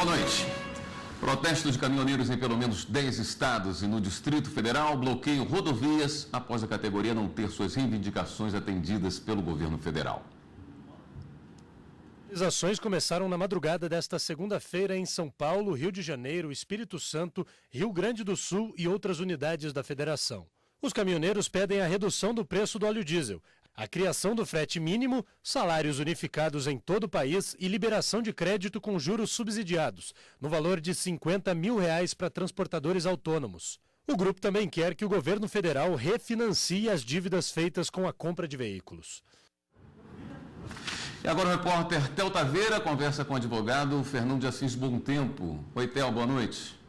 boa noite. Protesto de caminhoneiros em pelo menos 10 estados e no Distrito Federal bloqueiam rodovias após a categoria não ter suas reivindicações atendidas pelo governo federal. As ações começaram na madrugada desta segunda-feira em São Paulo, Rio de Janeiro, Espírito Santo, Rio Grande do Sul e outras unidades da federação. Os caminhoneiros pedem a redução do preço do óleo diesel, a criação do frete mínimo, salários unificados em todo o país e liberação de crédito com juros subsidiados, no valor de R$50 mil para transportadores autônomos. O grupo também quer que o governo federal refinancie as dívidas feitas com a compra de veículos. E agora o repórter Tel Taveira conversa com o advogado Fernando de Assis Bom Tempo. Oi, Tel, boa noite.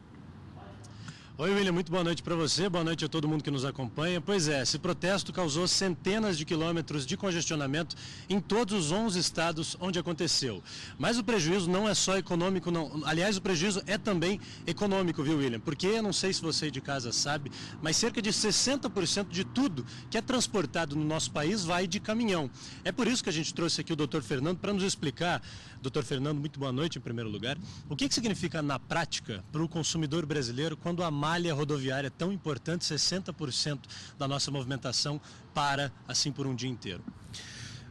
Oi, William, muito boa noite para você, boa noite a todo mundo que nos acompanha. Pois é, esse protesto causou centenas de quilômetros de congestionamento em todos os 11 estados onde aconteceu. Mas o prejuízo não é só econômico, não. Aliás, o prejuízo é também econômico, viu, William? Porque, eu não sei se você de casa sabe, mas cerca de 60% de tudo que é transportado no nosso país vai de caminhão. É por isso que a gente trouxe aqui o Dr. Fernando para nos explicar. Dr. Fernando, muito boa noite em primeiro lugar. O que significa na prática para o consumidor brasileiro quando a malha rodoviária tão importante, 60% da nossa movimentação para assim por um dia inteiro?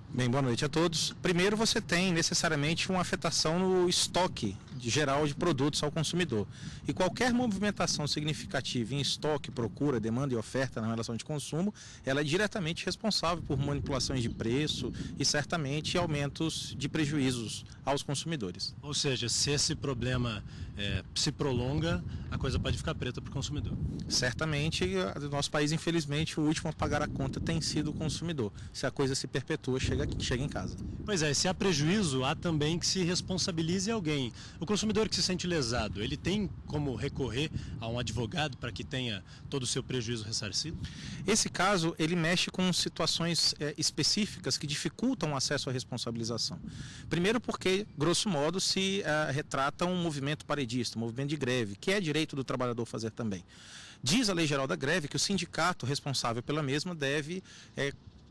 Bem, boa noite a todos. Primeiro, você tem necessariamente uma afetação no estoque geral de produtos ao consumidor. E qualquer movimentação significativa em estoque, procura, demanda e oferta na relação de consumo, ela é diretamente responsável por manipulações de preço e certamente aumentos de prejuízos aos consumidores. Ou seja, se esse problema se prolonga, a coisa pode ficar preta para o consumidor. Certamente, no nosso país, infelizmente, o último a pagar a conta tem sido o consumidor. Se a coisa se perpetua, chega em casa. Pois é, se há prejuízo, há também que se responsabilize alguém. O consumidor que se sente lesado, ele tem como recorrer a um advogado para que tenha todo o seu prejuízo ressarcido? Esse caso, ele mexe com situações específicas que dificultam o acesso à responsabilização. Primeiro porque, grosso modo, se retrata um movimento paredista, um movimento de greve, que é direito do trabalhador fazer também. Diz a Lei Geral da Greve que o sindicato responsável pela mesma deve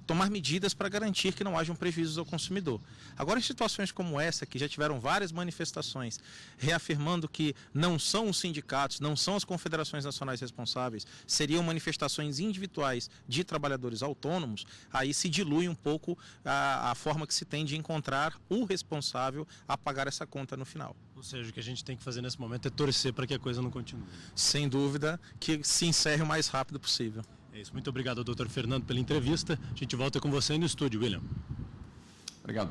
tomar medidas para garantir que não hajam prejuízos ao consumidor. Agora, em situações como essa, que já tiveram várias manifestações reafirmando que não são os sindicatos, não são as confederações nacionais responsáveis, seriam manifestações individuais de trabalhadores autônomos, aí se dilui um pouco a forma que se tem de encontrar o responsável a pagar essa conta no final. Ou seja, o que a gente tem que fazer nesse momento é torcer para que a coisa não continue. Sem dúvida, que se encerre o mais rápido possível. É isso. Muito obrigado ao Dr. Fernando pela entrevista. A gente volta com você aí no estúdio, William. Obrigado.